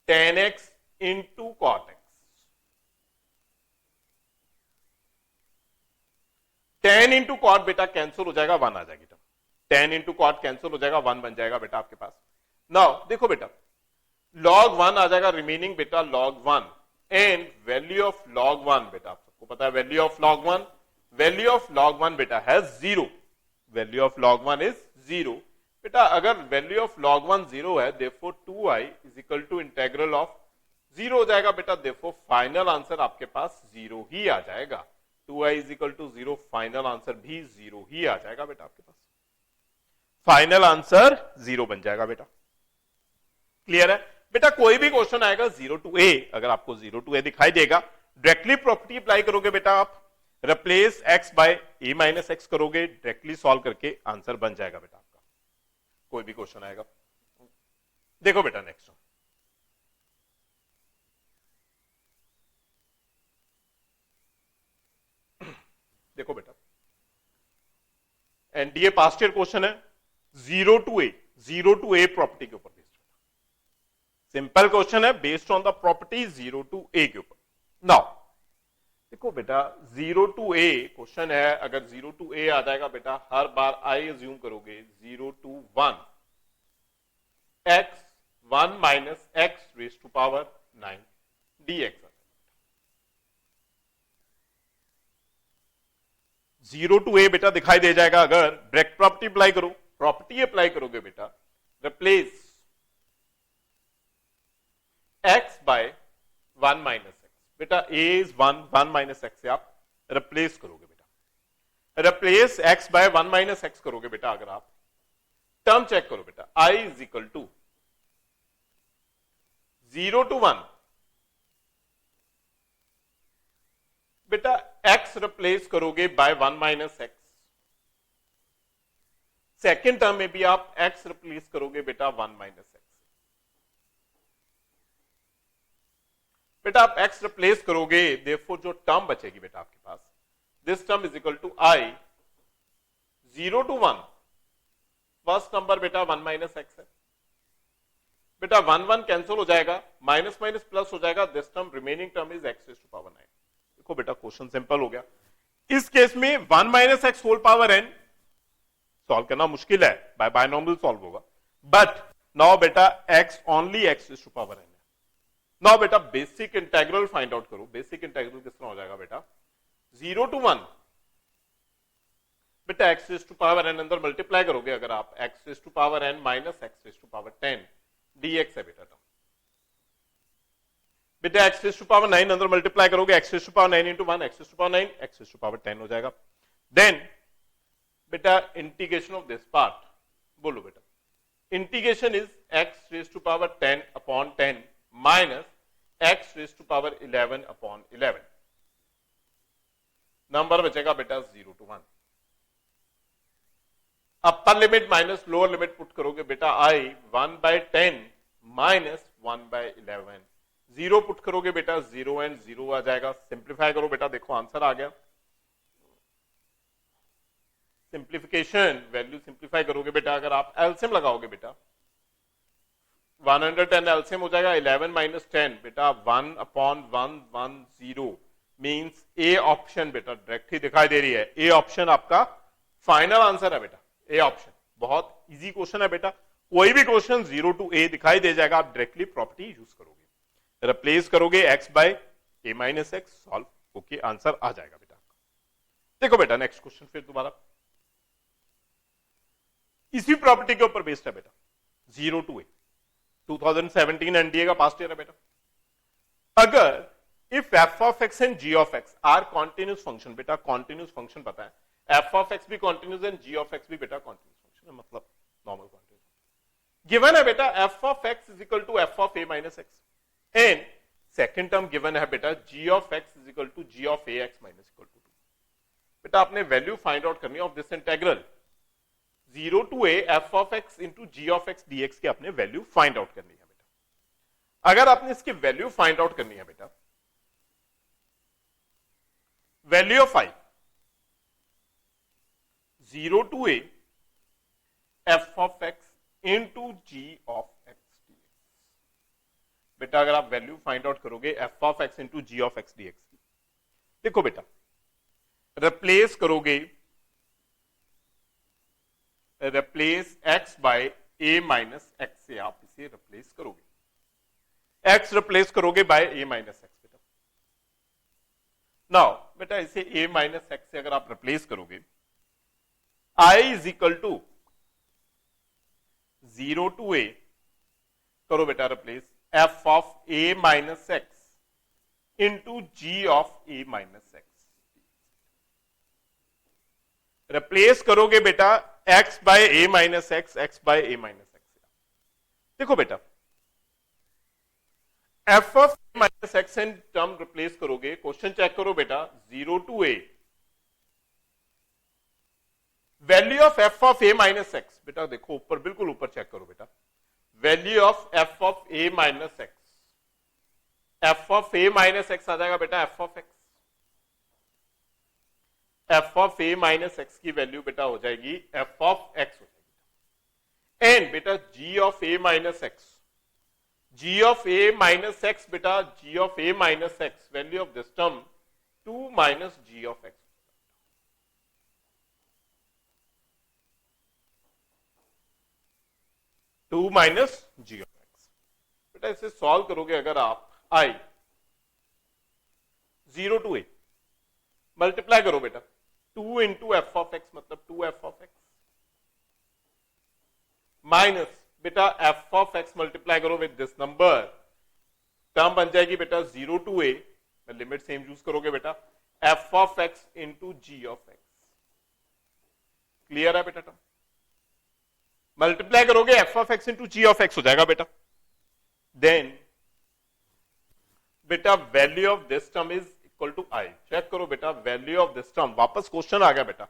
10x into cot x. 10 into cot बेटा कैंसिल हो जाएगा, 1 आ जाएगी टर्म। 10 इंटू कॉट कैंसिल हो जाएगा, 1 बन जाएगा बेटा आपके पास। नाउ देखो बेटा, लॉग 1 आ जाएगा, रिमेनिंग बेटा log 1 and value of log 1 बेटा आप सबको पता है value of log 1, value of log 1 बेटा है 0, वैल्यू ऑफ लॉग 1 इज 0। बेटा अगर वैल्यू ऑफ log 1 0 है, therefore 2i is equal to integral of 0 हो जाएगा बेटा, therefore फाइनल आंसर आपके पास 0 ही आ जाएगा। 2i is equal to 0, final answer भी 0 ही आ जाएगा बेटा आपके पास, फाइनल आंसर 0 बन जाएगा बेटा। क्लियर है बेटा? कोई भी क्वेश्चन आएगा 0 टू ए, अगर आपको 0 टू ए दिखाई देगा, डायरेक्टली प्रॉपर्टी अप्लाई करोगे बेटा, आप replace x by a minus x करोगे, डायरेक्टली सॉल्व करके आंसर बन जाएगा बेटा। कोई भी क्वेश्चन आएगा, देखो बेटा नेक्स्ट देखो बेटा, एनडीए पास्ट ईयर क्वेश्चन है 0 to a, 0 to a property के ऊपर बेस्ड। सिंपल क्वेश्चन है based on the property 0 to a के ऊपर। नाउ देखो बेटा 0 टू ए क्वेश्चन है, अगर 0 टू ए आ जाएगा बेटा, हर बार आई अज्यूम करोगे 0 to 1 x 1 minus x raise to power 9 dx। 0 to a बेटा दिखाई दे जाएगा, अगर डायरेक्ट प्रॉपर्टी अप्लाई करो, प्रॉपर्टी अप्लाई करोगे बेटा, replace x by 1 minus x. बेटा a इज 1 माइनस एक्स से आप रिप्लेस करोगे बेटा, replace x by 1 minus x करोगे बेटा, अगर आप टर्म चेक करो बेटा, i is equal to 0 to 1 बेटा x रिप्लेस करोगे by 1 minus x, second term में भी आप x रिप्लेस करोगे बेटा 1 माइनस एक्स। बेटा आप x रिप्लेस करोगे, देयरफॉर जो टर्म बचेगी बेटा आपके पास, this term is equal to i 0 to 1, first number बेटा 1 माइनस एक्स है। बेटा 1 1 कैंसिल हो जाएगा, माइनस माइनस प्लस हो जाएगा, this term remaining term is x raise to power 9। देखो बेटा क्वेश्चन सिंपल हो गया। इस केस में 1 minus x whole power n solve करना मुश्किल है, बाय बायनॉमियल सॉल्व होगा, बट नाउ बेटा x only x raise to power n है। नाउ बेटा बेसिक इंटीग्रल फाइंड आउट करो। बेसिक इंटीग्रल किस तरह हो जाएगा बेटा, 0 टू 1 बेटा x raise to power n अंदर मल्टीप्लाई करोगे, अगर आप x raise to power n minus x raise to power 10 dx है बेटा टर्म। बेटा x रेज़ टू पावर 9 अंदर मल्टीप्लाई करोगे, x raise to power 9 into 1 x raise to power 9 x raise to power 10 हो जाएगा। देन बेटा integration of this part, बोलो बेटा integration is x raise to power 10 upon 10 minus x raise to power 11 upon 11, number बचेगा बेटा 0 to 1। Upper limit minus lower limit put करोगे बेटा i 1 by 10 minus 1 by 11, 0 put करोगे बेटा 0 and 0 आ जाएगा। Simplify करो बेटा, देखो आंसर आ गया। सिंप्लीफिकेशन वैल्यू सिंप्लीफाई करोगे बेटा, अगर आप एलसीएम लगाओगे बेटा 110 एलसीएम हो जाएगा, 11 माइनस 10 बेटा 1 अपॉन 1 1 0 मींस ए ऑप्शन बेटा डायरेक्ट ही दिखाई दे रही है। ए ऑप्शन आपका फाइनल आंसर है बेटा, ए ऑप्शन। बहुत इजी क्वेश्चन है बेटा, कोई भी क्वेश्चन 0 टू ए दिखाई दे जाएगा, आप डायरेक्टली प्रॉपर्टी यूज करोगे, रिप्लेस करोगे x by a minus x, solve, okay answer आ जाएगा बेटा। देखो बेटा नेक्स्ट क्वेश्चन फिर दोबारा इसी प्रॉपर्टी के ऊपर बेस्ड है बेटा, 0 टू ए, 2017 एनडीए का पास्ट ईयर है बेटा। अगर if f of x and g of x are continuous function, बेटा कॉन्टिन्यूस फंक्शन पता है, एफ ऑफ एक्स भी कॉन्टिन्यूस है, जी ऑफ एक्स भी बेटा कॉन्टिन्यूस फंक्शन है, मतलब नॉर्मल कॉन्टिन्यूस। गिवन है बेटा f of x is equal to f of a minus x, and second term given है बेटा g of x is equal to g of a x minus equal to 2। बेटा आपने value find out करनी है of this integral 0 to a f of x into g of x dx की आपने value find out करनी है बेटा। अगर आपने इसकी वैल्यू फाइंड आउट करनी है बेटा, value of i 0 to a f of x into g of x dx, बेटा अगर आप वैल्यू फाइंड आउट करोगे f of x into g of x dx की, देखो बेटा रिप्लेस करोगे, replace x by a minus x से आप इसे रिप्लेस करोगे, x रिप्लेस करोगे बाय a माइनस एक्स बेटा। नाउ बेटा इसे a माइनस एक्स से अगर आप रिप्लेस करोगे, i is equal to 0 to a, करो बेटा replace f of a minus x into g of a minus x, replace करोगे बेटा x by a minus x, x by a minus x. देखो बेटा f of a minus x and term replace करोगे, question check करो बेटा 0 to a value of f of a minus x, बेटा देखो ऊपर बिल्कुल ऊपर चेक करो बेटा, value of f of a minus x, f of a minus x आ जाएगा बेटा f of x, f of a minus x की वैल्यू बेटा हो जाएगी एफ ऑफ एक्स हो जाएगी, एंड बेटा g of a minus x, g of a minus x बेटा g of a minus x, value of this term 2 minus g of x, 2 minus g of x. बेटा इसे solve करोगे अगर आप आई 0 to A multiply करो बेटा 2 into F of x, मतलब 2 f of x minus बेटा एफ ऑफ एक्स मल्टीप्लाई करो विद दिस नंबर, टर्म बन जाएगी बेटा 0 to a, limit same use करोगे बेटा f of x into g of x. Clear है बेटा? टर्म मल्टीप्लाई करोगे f of x into g of x हो जाएगा बेटा। देन बेटा value of this term is equal to i. Check करो बेटा वैल्यू ऑफ दिस टर्म, वापस क्वेश्चन आ गया बेटा,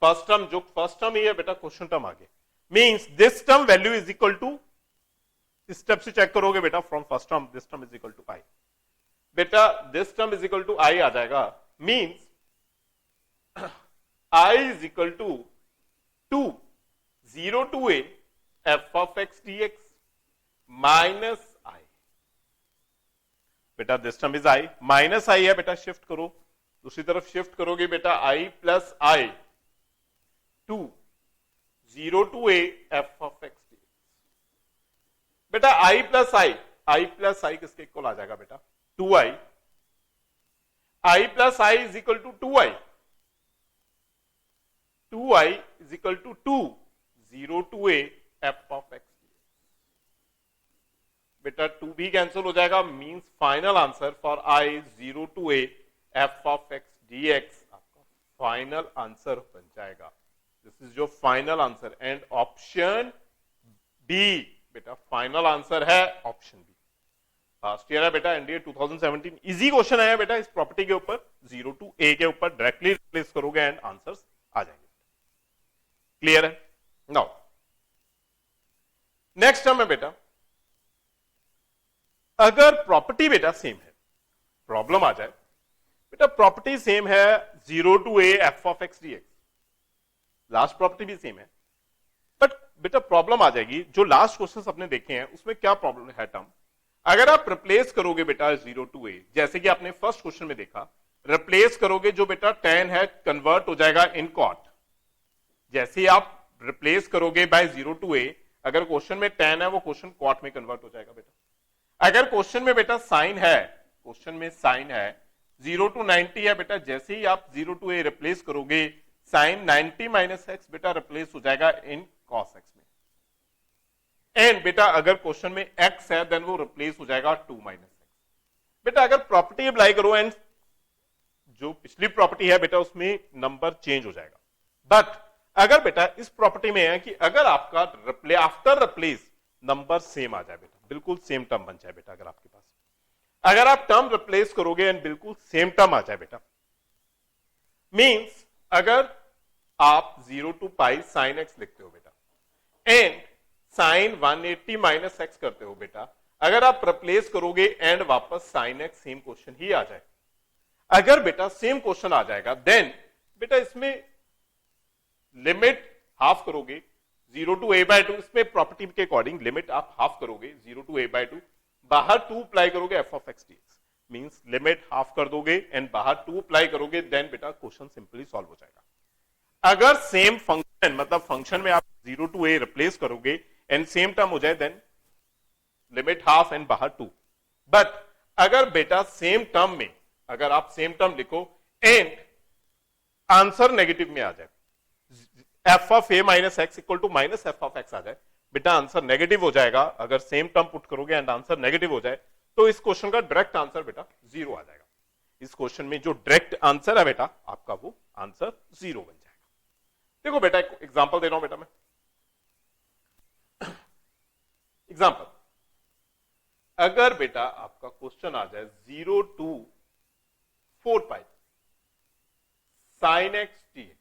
फर्स्ट टर्म जो फर्स्ट टर्म ही है बेटा क्वेश्चन टर्म आ गया, means this term value is equal to, इस स्टेप से चेक करोगे बेटा from first term this term is equal to I, बेटा this term is equal to I आ जाएगा, means I is equal to 0 to a f of x dx minus I, बेटा this term is I, minus I है बेटा, shift करो दूसरी तरफ, shift करोगे बेटा I plus I to 0 to a f of x dx, बेटा I plus आई किसके इक्वल आ जाएगा बेटा 2i, i plus i is equal to 2i, 2i is equal to 2 0 to a f of x, बेटा 2 भी cancel हो जाएगा, means final answer for i 0 to a f of x dx आपका final answer बन जाएगा। This is your final answer and option B बेटा final answer है option B. Last year है बेटा एनडीए 2017, इजी क्वेश्चन है बेटा इस प्रॉपर्टी के ऊपर, 0 to a के ऊपर डायरेक्टली रिप्लेस करोगे एंड आंसर्स आ जाएंगे। क्लियर है? नाउ नेक्स्ट टर्म है बेटा, अगर प्रॉपर्टी बेटा सेम है, प्रॉब्लम आ जाए बेटा प्रॉपर्टी सेम है 0 to a f of x dx, last property भी सेम है, बट बेटा प्रॉब्लम आ जाएगी, जो लास्ट क्वेश्चन अपने देखे हैं उसमें क्या प्रॉब्लम है टर्म, अगर आप रिप्लेस करोगे बेटा 0 to a, जैसे कि आपने फर्स्ट क्वेश्चन में देखा, रिप्लेस करोगे जो बेटा tan है कन्वर्ट हो जाएगा इन cot, जैसे ही आप रिप्लेस करोगे बाय 0 to a, अगर क्वेश्चन में tan है वो क्वेश्चन cot में कन्वर्ट हो जाएगा बेटा, अगर क्वेश्चन में बेटा साइन है, क्वेश्चन में साइन है 0 to 90 है बेटा, जैसे ही आप 0 to a रिप्लेस करोगे साइन 90 माइनस एक्स बेटा रिप्लेस हो जाएगा इन कॉस एक्स में, एंड बेटा अगर क्वेश्चन में x है देन वो रिप्लेस हो जाएगा 2 माइनस एक्स। बेटा अगर प्रॉपर्टी अप्लाई करो एंड जो पिछली प्रॉपर्टी है बेटा उसमें नंबर चेंज हो जाएगा, बट अगर बेटा इस प्रॉपर्टी में है कि अगर आपका आफ्टर रिप्लेस नंबर सेम आ जाए बेटा, बिल्कुल सेम टर्म बन जाए बेटा, अगर आपके पास अगर आप टर्म रिप्लेस करोगे एंड बिल्कुल सेम टर्म आ जाए बेटा, मींस अगर आप 0 to पाई साइन एक्स लिखते हो बेटा एंड साइन 180 माइनस एक्स करते हो बेटा, अगर आप रिप्लेस करोगे एंड वापस साइन एक्स सेम क्वेश्चन ही आ जाए, अगर बेटा सेम क्वेश्चन आ जाएगा देन बेटा इसमें लिमिट हाफ करोगे 0 to a by 2, इसमें प्रॉपर्टी के अकॉर्डिंग लिमिट आप हाफ करोगे 0 to a by 2, बाहर 2 अप्लाई करोगे f of x dx, means limit half कर दोगे एंड बाहर 2 अप्लाई करोगे, देन बेटा क्वेश्चन सिंपली सॉल्व हो जाएगा। अगर सेम फंक्शन मतलब फंक्शन में आप 0 to a रिप्लेस करोगे एंड सेम टर्म हो जाए देन लिमिट हाफ एंड बाहर 2, बट अगर बेटा सेम टर्म में अगर आप सेम टर्म लिखो एंड आंसर नेगेटिव में आ जाए, f of a minus x equal to minus f of x आ जाए, बेटा आंसर नेगेटिव हो जाएगा, अगर सेम टर्म पुट करोगे एंड आंसर नेगेटिव हो जाए तो इस क्वेश्चन का डायरेक्ट आंसर बेटा 0 आ जाएगा, इस क्वेश्चन में जो डायरेक्ट आंसर है बेटा आपका वो आंसर 0 बन जाएगा। देखो बेटा एक एग्जांपल दे रहा हूं बेटा मैं, एग्जांपल अगर बेटा आपका क्वेश्चन आ जाए 0 to 4 pi sine x dx,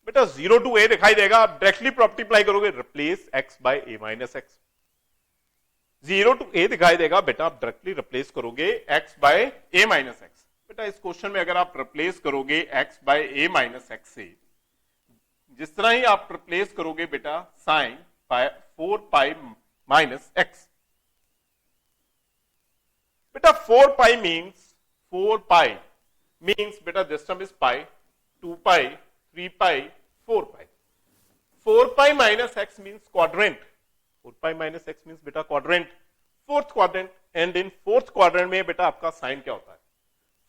बेटा 0 to a दिखाई देगा, आप डायरेक्टली प्रॉपर्टी अप्लाई करोगे replace x by a minus x, 0 to a दिखाई देगा बेटा आप डायरेक्टली रिप्लेस करोगे x by a minus x, बेटा इस क्वेश्चन में अगर आप रिप्लेस करोगे x by a minus x से, जिस तरह ही आप रिप्लेस करोगे बेटा साइन 4 पाई माइनस एक्स, बेटा 4 पाई मीन्स बेटा this term is pi, 2 pi 3 pi 4 pi, 4 pi minus x means quadrant, 4 pi minus x means बेटा quadrant, fourth quadrant, and in fourth quadrant में बेटा आपका साइन क्या होता है,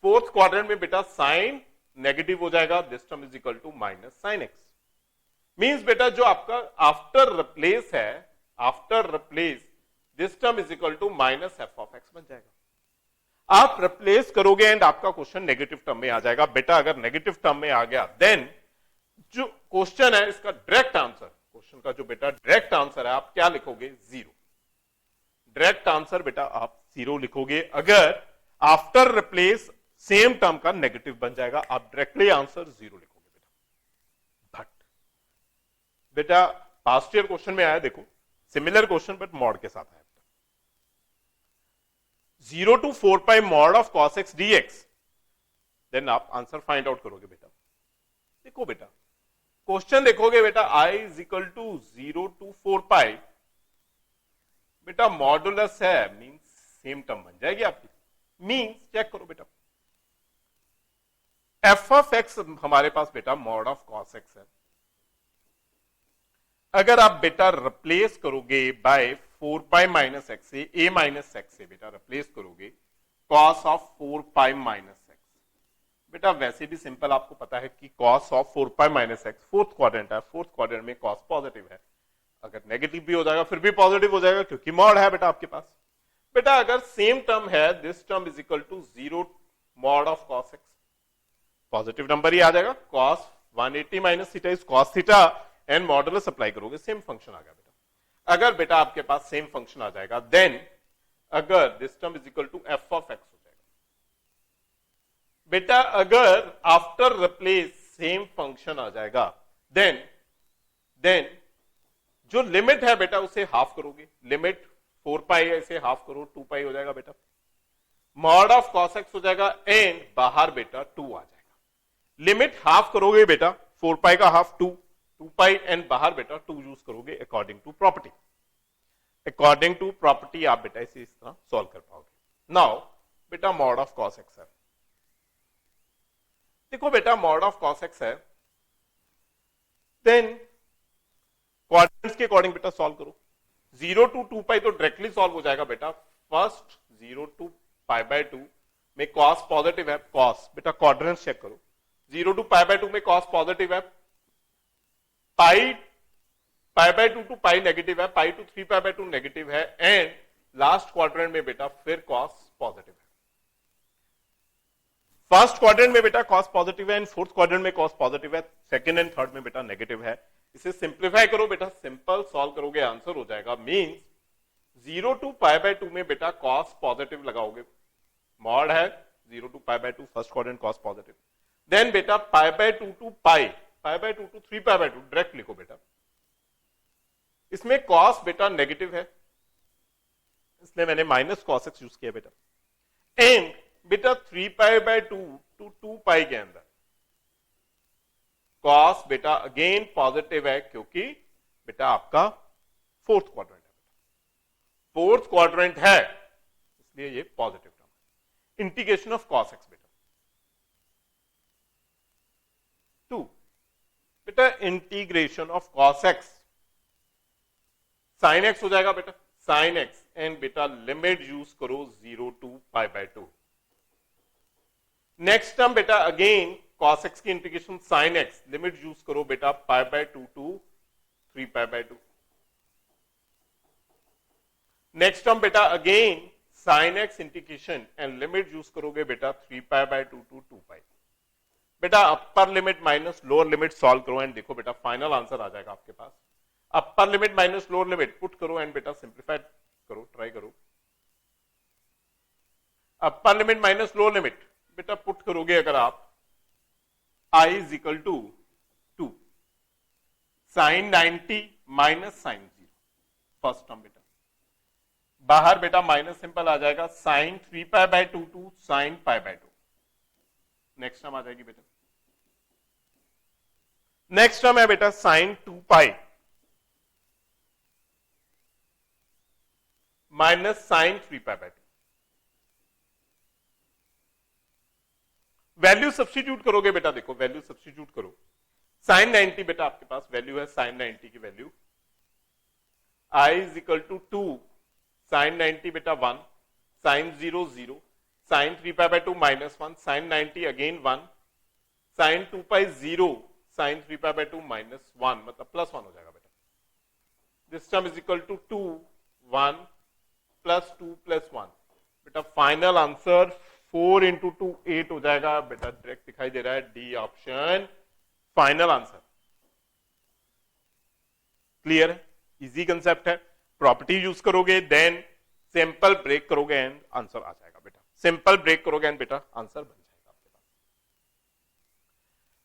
फोर्थ क्वाड्रेंट में बेटा साइन नेगेटिव हो जाएगा, this term is equal to minus sine x, means बेटा जो आपका आफ्टर रिप्लेस है, after replace this term is equal to minus f of x बन जाएगा। आप रिप्लेस करोगे एंड आपका क्वेश्चन नेगेटिव टर्म में आ जाएगा, बेटा अगर नेगेटिव टर्म में आ गया देन जो क्वेश्चन है इसका डायरेक्ट आंसर, क्वेश्चन का जो बेटा डायरेक्ट आंसर है आप क्या लिखोगे 0, डायरेक्ट आंसर बेटा आप 0 लिखोगे अगर आफ्टर रिप्लेस सेम टर्म का नेगेटिव बन जाएगा, आप डायरेक्टली आंसर 0 लिखोगे बेटा। बट बेटा पास्ट ईयर क्वेश्चन में आया, देखो सिमिलर क्वेश्चन बट मॉड के साथ आया। 0 to 4 pi mod of cos x dx, then आप आंसर फाइंड आउट करोगे बेटा। देखो बेटा क्वेश्चन देखोगे बेटा, i is equal to 0 to 4 pi, बेटा मॉडुलस है, मींस सेम टर्म बन जाएगी आपकी। मींस चेक करो बेटा, एफ ऑफ एक्स हमारे पास बेटा मॉड ऑफ कॉस एक्स है। अगर आप बेटा रिप्लेस करोगे बाय 4 पाई माइनस एक्स से, ए माइनस एक्स से बेटा रिप्लेस करोगे cos of 4 pi minus x. बेटा वैसे भी सिंपल आपको पता है कि cos of 4 pi minus x fourth quadrant है, फोर्थ क्वाड्रेंट में कॉस पॉजिटिव है, अगर नेगेटिव भी हो जाएगा फिर भी पॉजिटिव हो जाएगा क्योंकि मॉड है बेटा आपके पास। बेटा अगर सेम टर्म है, this term is equal to 0 mod of cos x, positive number ही आ जाएगा। Cos 180 minus theta is cos theta and modulus apply करोगे, सेम फंक्शन आ गया बेटा। अगर बेटा आपके पास सेम फंक्शन आ जाएगा, देन अगर this term is equal to f of x हो जाएगा। बेटा अगर आफ्टर रिप्लेस सेम फंक्शन आ जाएगा, देन जो लिमिट है बेटा उसे हाफ करोगे, लिमिट 4 पाई से हाफ करो, 2 पाई हो जाएगा बेटा। मॉड ऑफ कॉस एक्स हो जाएगा एंड बाहर बेटा 2 आ जाएगा। लिमिट हाफ करोगे बेटा, 4 पाई का हाफ 2 पाई एंड बाहर बेटा 2 यूज करोगे according to property. According to property आप बेटा इसे इस तरह सॉल्व कर पाओगे। नाउ बेटा मॉड ऑफ कॉस एक्स है, देखो बेटा मॉड ऑफ कॉस एक्स है, देन क्वाड्रेंट्स के अकॉर्डिंग बेटा सॉल्व करो। 0 to 2 पाई तो डायरेक्टली सॉल्व हो जाएगा बेटा। फर्स्ट 0 to पाई बाय 2 में कॉस पॉजिटिव है, कॉस बेटा क्वाड्रेंट्स चेक करो। 0 to पाई बाय 2 में कॉस पॉजिटिव है, pi by 2 to pi negative है, pi to 3 pi by 2 negative है एंड लास्ट क्वाड्रेंट में बेटा फिर कॉस पॉजिटिव है। फर्स्ट क्वाड्रेंट में बेटा कॉस पॉजिटिव है एंड फोर्थ क्वाड्रेंट में कॉस पॉजिटिव है, सेकंड एंड थर्ड में बेटा नेगेटिव है। इसे सिंप्लीफाई करो बेटा, सिंपल सॉल्व करोगे आंसर हो जाएगा। मींस 0 to पाई बाय 2 में बेटा कॉस पॉजिटिव लगाओगे, मॉड है 0 to pi by 2 first quadrant cos positive, then बेटा pi by 2 to pi by 2 to 3 pi by 2 direct लिखो बेटा। इसमें कॉस बेटा नेगेटिव है इसलिए मैंने माइनस कॉस एक्स यूज किया बेटा, एंड बेटा 3 पाई बाय 2 टू 2 पाई के अंदर कॉस बेटा अगेन पॉजिटिव है क्योंकि बेटा आपका फोर्थ क्वाड्रेंट है, फोर्थ क्वाड्रेंट है इसलिए ये positive term. Integration of cos x बेटा 2, बेटा integration of cos x sine x हो जाएगा बेटा, साइन एक्स एंड बेटा लिमिट यूज करो 0 to pi by 2। Next term बेटा अगेन cos x की integration sin x, limit use करो बेटा pi by 2 to 3 pi by 2। Next term बेटा again sin x integration and limit use करोगे बेटा 3 pi by 2 to 2 pi. बेटा upper limit minus lower limit solve करो and देखो बेटा फाइनल आंसर आ जाएगा आपके पास। Upper limit minus lower limit put करो एंड बेटा सिंप्लीफाई करो, ट्राई करो। Upper limit minus lower limit बेटा पुट करोगे अगर आप, i is equal to 2 sine 90 minus sine 0, first term बेटा बाहर बेटा माइनस सिंपल आ जाएगा, sine 3 pi by 2 to sine pi by 2। Next term आ जाएगी बेटा, नेक्स्ट टर्म है बेटा sine 2 pi minus sine 3 pi by 2। Value substitute करोगे बेटा, देखो वैल्यू सब्स्टिट्यूट करो। साइन 90 बेटा आपके पास वैल्यू है साइन 90 की value, i is equal to 2 sine 90 बेटा 1, sine 0 0, sine 3 pi by 2 minus 1, sine 90 again 1, sine 2 pi 0, sine 3 pi by 2 minus 1, मतलब प्लस 1 हो जाएगा बेटा। This term is equal to 2 1 plus 2 plus 1, बेटा फाइनल आंसर 4 इंटू 2 8 हो जाएगा बेटा, डायरेक्ट दिखाई दे रहा है D option final answer. Clear है, इजी कंसेप्ट है। प्रॉपर्टी यूज करोगे देन सिंपल ब्रेक करोगे एंड आंसर आ जाएगा बेटा, सिंपल ब्रेक करोगे एंड बेटा आंसर बन जाएगा आपके पास।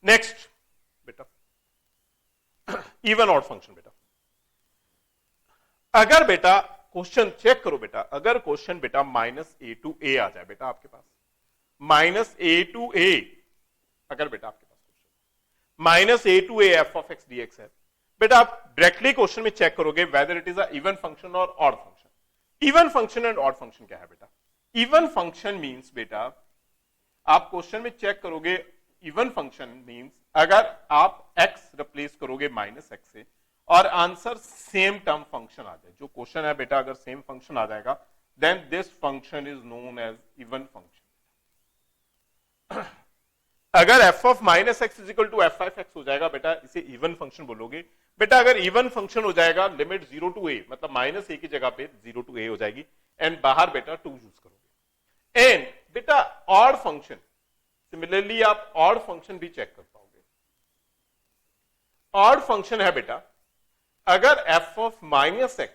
नेक्स्ट बेटा इवन ऑड फंक्शन। बेटा अगर बेटा क्वेश्चन चेक करो बेटा, अगर क्वेश्चन बेटा -a to a आ जाए बेटा आपके पास, -a to a, अगर बेटा आपके पास question -a to a f of x dx है बेटा, आप डायरेक्टली क्वेश्चन में चेक करोगे whether it is a even function और odd function. Even function and odd function क्या है बेटा? इवन फंक्शन मींस बेटा आप क्वेश्चन में चेक करोगे, इवन फंक्शन मींस अगर आप x रिप्लेस करोगे -x से और आंसर सेम टर्म फंक्शन आ जाए, जो क्वेश्चन है बेटा अगर सेम फंक्शन आ जाएगा then this function is known as even function. अगर f of -x is equal to f of x हो जाएगा बेटा, इसे इवन फंक्शन बोलोगे। बेटा अगर इवन फंक्शन हो जाएगा लिमिट 0 टू a, मतलब -a की जगह पे 0 टू a हो जाएगी एंड बाहर बेटा 2 यूज करोगे। एंड बेटा ऑड फंक्शन, सिमिलरली आप ऑड फंक्शन भी चेक कर पाओगे। ऑड फंक्शन है बेटा अगर f of -x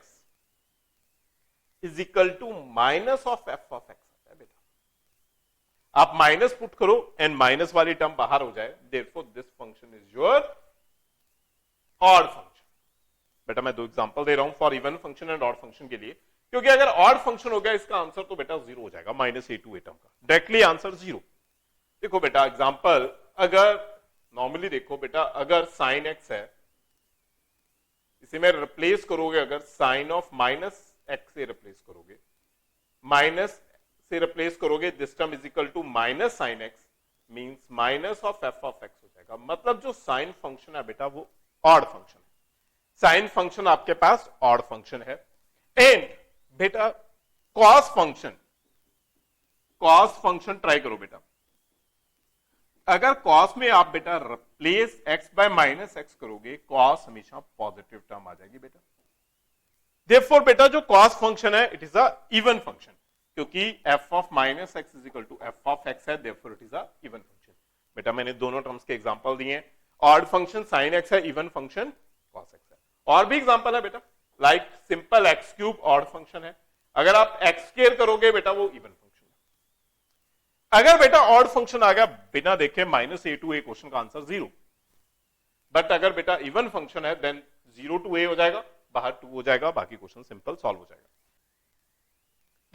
is equal to minus of f of x है बेटा, आप माइनस पुट करो एंड माइनस वाली टर्म बाहर हो जाए, therefore this function is your odd function. बेटा मैं दो एग्जांपल दे रहा हूं for even function and odd function के लिए, क्योंकि अगर ऑड फंक्शन हो गया इसका आंसर तो बेटा 0 हो जाएगा, -a to a टर्म का डायरेक्टली आंसर 0। देखो बेटा एग्जांपल, अगर नॉर्मली देखो बेटा अगर साइन x है, इसे में रिप्लेस करोगे, अगर साइन ऑफ -x से रिप्लेस करोगे, माइनस से रिप्लेस करोगे, this term is equal to minus sine x means minus of f of x हो जाएगा। मतलब जो साइन फंक्शन है बेटा वो ऑड फंक्शन है, साइन फंक्शन आपके पास ऑड फंक्शन है। एंड बेटा cos function, cos function try करो बेटा, अगर कॉस में आप बेटा रिप्लेस x बाय -x करोगे, कॉस हमेशा पॉजिटिव टर्म आ जाएगी बेटा। देयरफॉर बेटा जो कॉस फंक्शन है it is a even function, क्योंकि f of -x is equal to f of x है, therefore it is a even function. बेटा मैंने दोनों टर्म्स के एग्जांपल दिए हैं, ऑड फंक्शन sin x है, इवन फंक्शन cos x है। और भी एग्जांपल है बेटा, like simple x cube odd function है, अगर आप x स्क्वायर करोगे बेटा वो इवन फंक्शन है। अगर बेटा ऑड फंक्शन आ गया बिना देखे -a to a, क्वेश्चन का आंसर 0। बट अगर बेटा इवन फंक्शन है देन 0 to a हो जाएगा, बाहर 2 हो जाएगा, बाकी क्वेश्चन सिंपल सॉल्व हो जाएगा।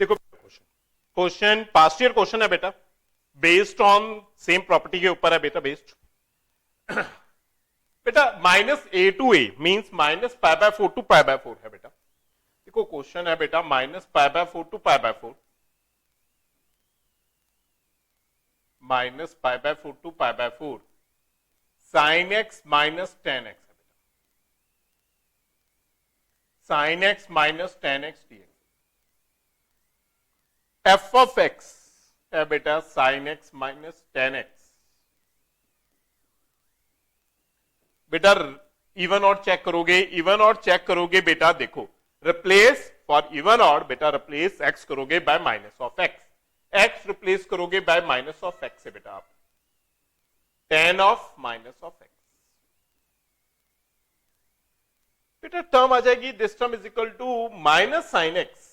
देखो क्वेश्चन पास्ट ईयर क्वेश्चन है बेटा, बेस्ड ऑन सेम प्रॉपर्टी के ऊपर है बेटा बेस्ड। बेटा -a to a means -π/4 to π/4 है बेटा। देखो क्वेश्चन है बेटा -π/4 to π/4, -π/4 to π/4 sin x minus tan x है बेटा, sin x minus tan x dx। f of x है बेटा sin x minus tan x। बेटा इवन और चेक करोगे, इवन और चेक करोगे बेटा, देखो रिप्लेस फॉर इवन और बेटा रिप्लेस x करोगे by minus of x, x replace करोगे बाय माइनस ऑफ x से बेटा आप tan of minus of x। बेटा टर्म आ जाएगी, this term is equal to minus sine x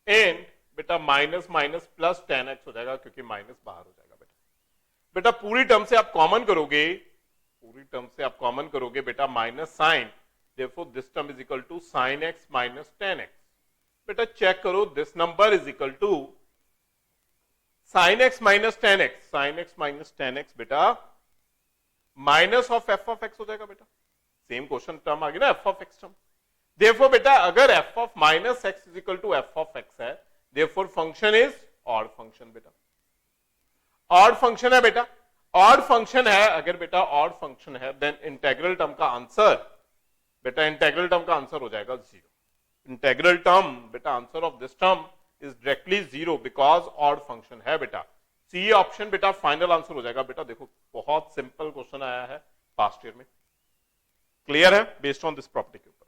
and बेटा minus minus plus tan x हो जाएगा, क्योंकि माइनस बाहर हो जाएगा बेटा। बेटा पूरी टर्म से आप कॉमन करोगे, पूरी टर्म से आप कॉमन करोगे बेटा minus sine, therefore this term is equal to sine x minus tan x। बेटा चेक करो, this number is equal to sine x minus tan x, sine x minus tan x बेटा minus of f of x हो जाएगा बेटा। Same question term आ गई ना f of x term. Therefore बेटा अगर f of minus x is equal to f of x है, therefore function is odd function बेटा। odd function है बेटा, odd function है, अगर बेटा odd function है then integral term का आंसर बेटा, integral term का आंसर हो जाएगा 0। integral term बेटा answer of this term is directly 0 because odd function है बेटा। सी ऑप्शन बेटा फाइनल आंसर हो जाएगा बेटा। देखो बहुत सिंपल क्वेश्चन आया है पास्ट ईयर में, क्लियर है बेस्ड ऑन दिस प्रॉपर्टी के ऊपर।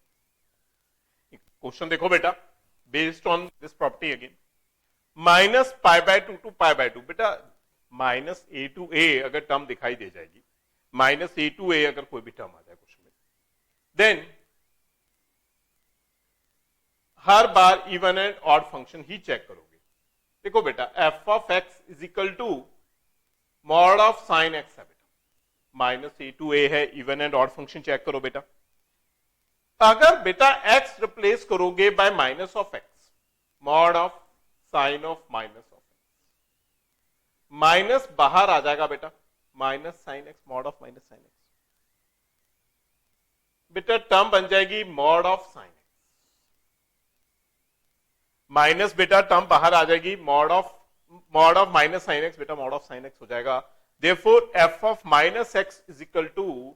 क्वेश्चन देखो बेटा, based on this property again, -π/2 to π/2 बेटा, -a to a अगर टर्म दिखाई दे जाएगी, -a to a अगर कोई भी टर्म आ जाए क्वेश्चन में, देन हर बार इवन एंड ऑड फंक्शन ही चेक करोगे। देखो बेटा f of x is equal to mod of sine x है बेटा, माइनस ए टू ए है, even and odd function check करो बेटा। अगर बेटा x रिप्लेस करोगे by minus of x, mod of sine of minus of x, minus बाहर आ जाएगा बेटा, minus sine x, mod of minus sine x, बेटा टर्म बन जाएगी mod of sine x, minus बेटा टर्म बाहर आ जाएगी, mod of minus sine x, बेटा मॉड ऑफ साइन एक्स हो जाएगा। Therefore f of minus x is equal to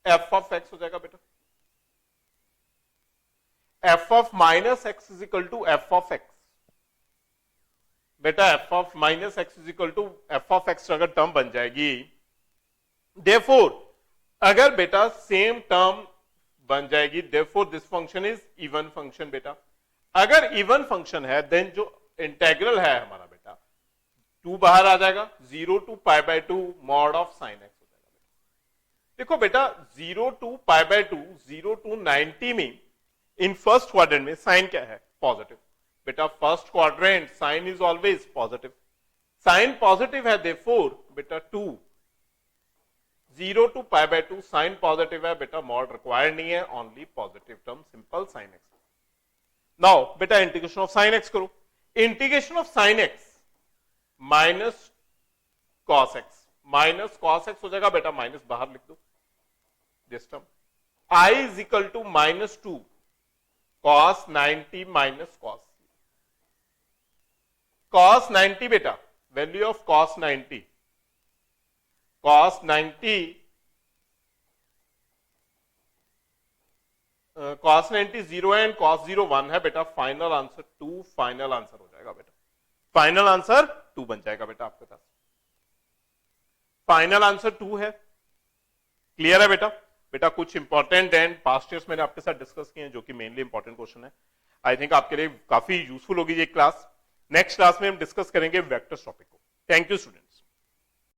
f of x हो जाएगा बेटा, f of minus x is equal to f of x, बेटा f of minus x is equal to f of x अगर term बन जाएगी, therefore अगर बेटा same term बन जाएगी, therefore this function is even function बेटा। अगर इवन फंक्शन है देन जो इंटेग्रल है हमारा बेटा 2 बाहर आ जाएगा, 0 to pi by 2 mod of sine x हो जाएगा बेटा। देखो बेटा 0 टू पाई बाय 2, 0 टू 90 में इन फर्स्ट क्वाड्रेंट में साइन क्या है? पॉजिटिव बेटा, first quadrant sine is always positive, sine positive है, देयरफॉर बेटा 2 0 to pi by 2 sine positive है बेटा, मॉड रिक्वायर्ड नहीं है, only positive term, simple sine x. Now बेटा इंटीग्रेशन ऑफ साइन एक्स करो, integration of sine x minus cos x, minus cos x हो जाएगा बेटा, माइनस बाहर लिख दो this term, I is equal to minus 2 cos 90 minus cos 90 बेटा, value of cos 90, cos 90 cos 90 0 है एंड कॉस 0 1 है बेटा, फाइनल आंसर 2, फाइनल आंसर हो जाएगा बेटा, फाइनल आंसर 2 बन जाएगा बेटा आपके पास, फाइनल आंसर 2 है। क्लियर है बेटा? बेटा कुछ इंपॉर्टेंट एंड पास्ट ईयर्स मैंने आपके साथ डिस्कस किए हैं जो कि मेनली इंपॉर्टेंट क्वेश्चन है, आई थिंक आपके लिए काफी यूजफुल होगी ये क्लास। नेक्स्ट क्लास में हम डिस्कस करेंगे वेक्टर्स टॉपिक को। Thank you student.